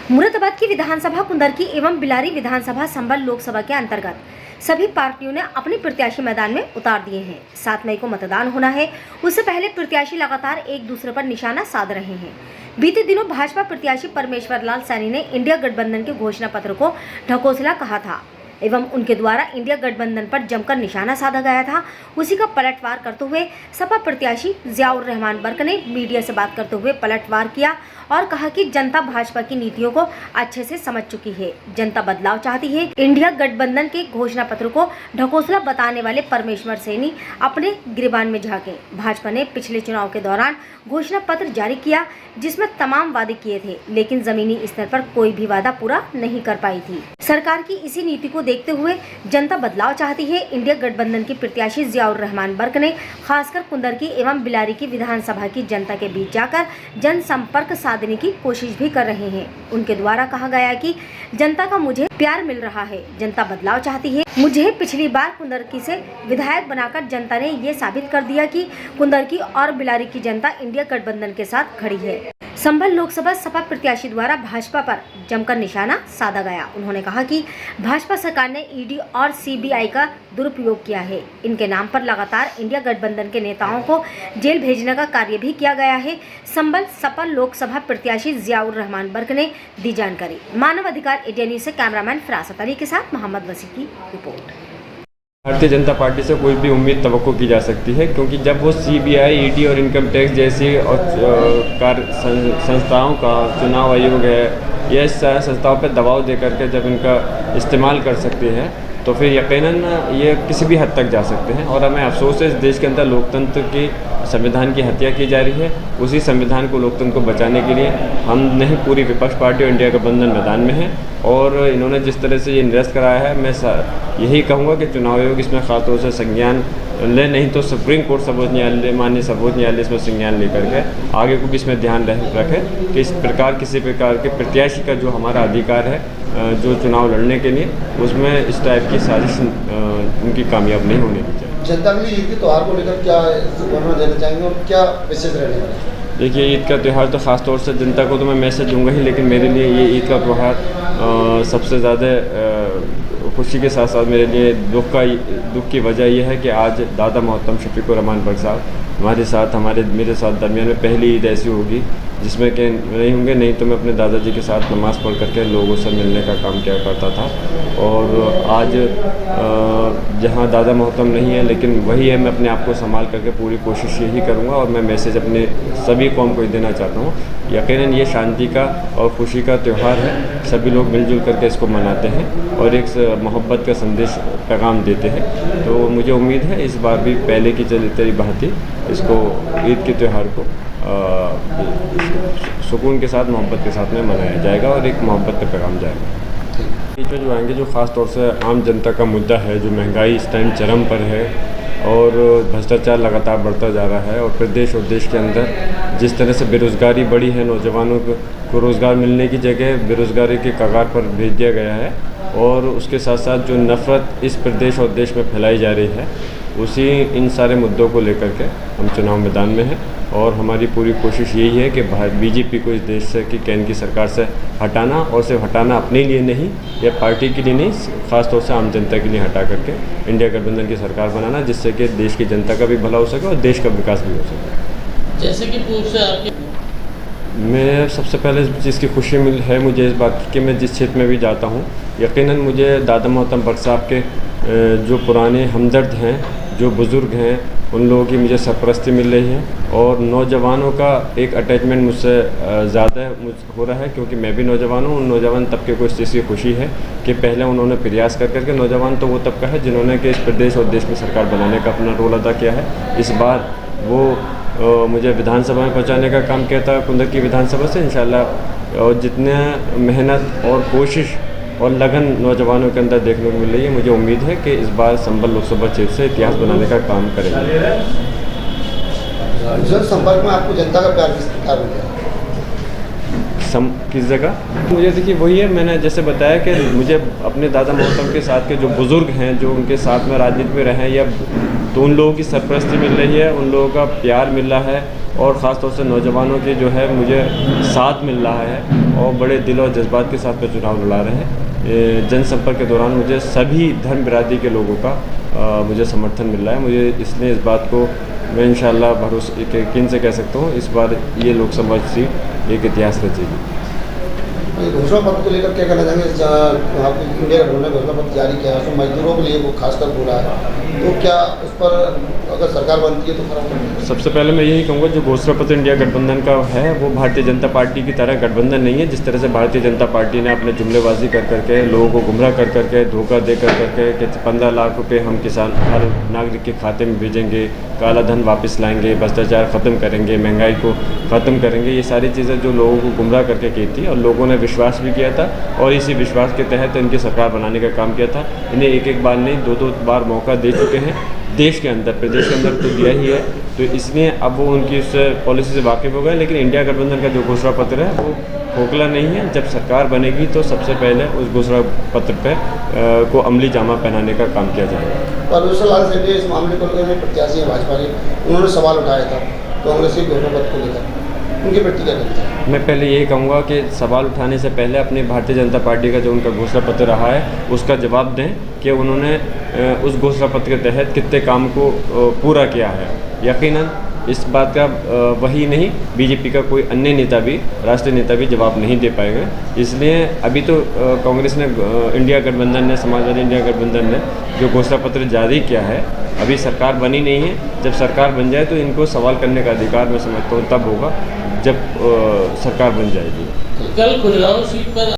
मुरादाबाद की विधानसभा कुंदरकी एवं बिलारी विधानसभा संबल लोकसभा के अंतर्गत सभी पार्टियों ने अपने प्रत्याशी मैदान में उतार दिए हैं। 7 मई को मतदान होना है, उससे पहले प्रत्याशी लगातार एक दूसरे पर निशाना साध रहे हैं। बीते दिनों भाजपा प्रत्याशी परमेश्वर लाल सैनी ने इंडिया गठबंधन के घोषणा पत्र को ढकोसला कहा था एवं उनके द्वारा इंडिया गठबंधन पर जमकर निशाना साधा गया था। उसी का पलटवार करते हुए सपा प्रत्याशी जियाउर रहमान बर्क ने मीडिया से बात करते हुए पलटवार किया और कहा कि जनता भाजपा की नीतियों को अच्छे से समझ चुकी है, जनता बदलाव चाहती है। इंडिया गठबंधन के घोषणा पत्र को ढकोसला बताने वाले परमेश्वर सैनी अपने गिरबान में झांके। भाजपा ने पिछले चुनाव के दौरान घोषणा पत्र जारी किया जिसमें तमाम वादे किए थे, लेकिन जमीनी स्तर पर कोई भी वादा पूरा नहीं कर पाई थी। सरकार की इसी नीति को देखते हुए जनता बदलाव चाहती है। इंडिया गठबंधन के प्रत्याशी जियाउर रहमान बर्क ने खासकर कुंदरकी एवं बिलारी की विधानसभा की जनता के बीच जाकर जनसंपर्क साधने की कोशिश भी कर रहे हैं। उनके द्वारा कहा गया कि जनता का मुझे प्यार मिल रहा है, जनता बदलाव चाहती है। मुझे पिछली बार कुंदरकी से विधायक बनाकर जनता ने ये साबित कर दिया कि कुंदरकी और बिलारी की जनता इंडिया गठबंधन के साथ खड़ी है। संभल लोकसभा सपा प्रत्याशी द्वारा भाजपा पर जमकर निशाना साधा गया। उन्होंने कहा कि भाजपा सरकार ने ईडी और सीबीआई का दुरुपयोग किया है। इनके नाम पर लगातार इंडिया गठबंधन के नेताओं को जेल भेजने का कार्य भी किया गया है। संभल सपा लोकसभा प्रत्याशी जियाउर रहमान बर्क ने दी जानकारी। मानव अधिकार इंडिया न्यूज से कैमरामैन फरासत अली के साथ मोहम्मद वसी की रिपोर्ट। भारतीय जनता पार्टी से कोई भी उम्मीद तवक्को की जा सकती है, क्योंकि जब वो सीबीआई, ईडी और इनकम टैक्स जैसी और संस्थाओं का, चुनाव आयोग है, ये संस्थाओं पर दबाव दे करके जब इनका इस्तेमाल कर सकते हैं तो फिर यकीनन ये किसी भी हद तक जा सकते हैं। और हमें अफसोस है इस देश के अंदर लोकतंत्र की, संविधान की हत्या की जा रही है। उसी संविधान को, लोकतंत्र को बचाने के लिए हम नहीं, पूरी विपक्ष पार्टी और इंडिया गठबंधन मैदान में है। और इन्होंने जिस तरह से ये निरस्त कराया है, मैं यही कहूँगा कि चुनाव आयोग इसमें खास तौर से संज्ञान ले, नहीं तो सुप्रीम कोर्ट, सर्वोच्च न्यायालय, माननीय सर्वोच्च न्यायालय इसमें संज्ञान लेकर के आगे को भी इसमें ध्यान रखे कि इस प्रकार किसी प्रकार के प्रत्याशी का जो हमारा अधिकार है जो चुनाव लड़ने के लिए, उसमें इस टाइप की साजिश उनकी कामयाब नहीं होने की चाहिए। जनता के लिए ईद के त्यौहार को लेकर क्या वर्णन देना चाहेंगे और क्या मैसेज रहने वाला है? देखिए, ईद का त्यौहार तो ख़ास तौर से जनता को तो मैं मैसेज दूंगा ही, लेकिन मेरे लिए ये ईद का त्यौहार सबसे ज़्यादा खुशी के साथ साथ मेरे लिए दुख की वजह यह है कि आज दादा मोहतरम शफीकुर रहमान बर्क साहब हमारे साथ, मेरे साथ दरमियान में पहली ईद ऐसी होगी जिसमें कि नहीं होंगे। नहीं तो मैं अपने दादाजी के साथ नमाज़ पढ़ करके लोगों से मिलने का काम किया करता था। और आज जहां दादा मोहतरम नहीं है, लेकिन वही है, मैं अपने आप को संभाल करके पूरी कोशिश यही करूंगा। और मैं मैसेज अपने सभी कौम को देना चाहता हूं, यकीनन ये शांति का और खुशी का त्यौहार है। सभी लोग मिलजुल करके इसको मनाते हैं और एक मोहब्बत का संदेश, पैगाम देते हैं। तो मुझे उम्मीद है इस बार भी पहले की तेरी भांति इसको, ईद के त्यौहार को सुकून के साथ, मोहब्बत के साथ में मनाया जाएगा और एक मोहब्बत का पैगाम जाएगा। बीच में जो आएंगे, जो ख़ास तौर से आम जनता का मुद्दा है, जो महंगाई इस टाइम चरम पर है और भ्रष्टाचार लगातार बढ़ता जा रहा है, और प्रदेश और देश के अंदर जिस तरह से बेरोज़गारी बढ़ी है, नौजवानों को रोज़गार मिलने की जगह बेरोज़गारी के कगार पर भेज दिया गया है। और उसके साथ साथ जो नफ़रत इस प्रदेश और देश में फैलाई जा रही है, उसी इन सारे मुद्दों को लेकर के हम चुनाव मैदान में हैं। और हमारी पूरी कोशिश यही है कि बीजेपी को इस देश से, की केंद्र की सरकार से हटाना, और सिर्फ हटाना अपने लिए नहीं या पार्टी के लिए नहीं, ख़ास तौर से आम जनता के लिए हटा करके इंडिया गठबंधन की सरकार बनाना, जिससे कि देश की जनता का भी भला हो सके और देश का विकास भी हो सके। जैसे कि पूर्व से आपके, मैं सबसे पहले इस चीज़ की खुशी है मुझे इस बात की कि मैं जिस क्षेत्र में भी जाता हूँ, यकीनन मुझे दादा मोहतरम बर्क साहब के जो पुराने हमदर्द हैं, जो बुज़ुर्ग हैं, उन लोगों की मुझे सरपरस्ती मिल रही है। और नौजवानों का एक अटैचमेंट मुझसे ज़्यादा हो रहा है, क्योंकि मैं भी नौजवान हूँ। उन नौजवान तबके को इस चीज़ की खुशी है कि पहले उन्होंने प्रयास कर करके, नौजवान तो वो तबका है जिन्होंने कि इस प्रदेश और देश में सरकार बनाने का अपना रोल अदा किया है। इस बार वो मुझे विधानसभा में पहुँचाने का काम किया था, कुंदरकी विधानसभा से, इंशाल्लाह। और जितने मेहनत और कोशिश और लगन नौजवानों के अंदर देखने को मिल रही है, मुझे उम्मीद है कि इस बार संबल लोकसभा क्षेत्र से इतिहास बनाने का काम करेंगे। जन संपर्क में आपको जनता का प्यार किस प्रकार हो गया? किस जगह मुझे देखिए वही है, मैंने जैसे बताया कि मुझे अपने दादा मोहतरम के साथ के जो बुज़ुर्ग हैं जो उनके साथ में राजनीति में रहे हैं या तो उन लोगों की सरपरस्ती मिल रही है, उन लोगों का प्यार मिल रहा है और ख़ास तौर से नौजवानों के जो है मुझे साथ मिल रहा है और बड़े दिल और जज्बात के साथ में चुनाव लड़ा रहे हैं। जनसंपर्क के दौरान मुझे सभी धर्म बिरादरी के लोगों का मुझे समर्थन मिल रहा है। मुझे इसलिए इस बात को मैं इंशाल्लाह भरोसे यकीन से कह सकता हूँ, इस बार ये लोकसभा सीट एक इतिहास रचेगी। घोषणा पत्र को लेकर क्या कहना चाहेंगे? आप इंडिया गठबंधन ने घोषणा पत्र जारी किया है, उसमें मजदूरों के लिए वो खासकर बोला है, तो क्या उस पर अगर सरकार बनती है तो फर्क? सबसे पहले मैं यही कहूँगा जो घोषणा पत्र इंडिया गठबंधन का है वो भारतीय जनता पार्टी की तरह गठबंधन नहीं है। जिस तरह से भारतीय जनता पार्टी ने अपने जुमलेबाजी कर करके लोगों को गुमराह कर करके धोखा दे कर करके कि 15 लाख रुपए हम किसान हर नागरिक के खाते में भेजेंगे, काला धन वापस लाएंगे, भ्रष्टाचार ख़त्म करेंगे, महंगाई को ख़त्म करेंगे, ये सारी चीज़ें जो लोगों को गुमराह करके की थी और लोगों ने विश्वास भी किया था और इसी विश्वास के तहत इनकी सरकार बनाने का काम किया था। इन्हें एक बार नहीं 2 बार मौका दे चुके हैं देश के अंदर, प्रदेश के अंदर तो दिया ही है, तो इसलिए अब वो उनकी उस पॉलिसी से वाकिफ़ हो गए। लेकिन इंडिया गठबंधन का जो घोषणा पत्र है वो खोखला नहीं है। जब सरकार बनेगी तो सबसे पहले उस घोषणा पत्र पे को अमली जामा पहनाने का काम किया जाएगा। परमेश्वर लाल सेठी इस मामले को लेकर प्रत्याशी हैं भाजपा के, उन्होंने सवाल उठाया था कांग्रेस के घोषणा पत्र को लेकर, उनकी प्रतिक्रिया करते हैं। मैं पहले यही कहूँगा कि सवाल उठाने से पहले अपनी भारतीय जनता पार्टी का जो उनका घोषणा पत्र रहा है उसका जवाब दें कि उन्होंने उस घोषणा पत्र के तहत कितने काम को पूरा किया है। यकीनन इस बात का वही नहीं, बीजेपी का कोई अन्य नेता भी, राष्ट्रीय नेता भी जवाब नहीं दे पाएंगे। इसलिए अभी तो कांग्रेस ने इंडिया गठबंधन ने, समाजवादी इंडिया गठबंधन ने जो घोषणा पत्र जारी किया है, अभी सरकार बनी नहीं है। जब सरकार बन जाए तो इनको सवाल करने का अधिकार मैं समझता हूँ तब होगा जब सरकार बन जाएगी। कल खुजराहो सीट पर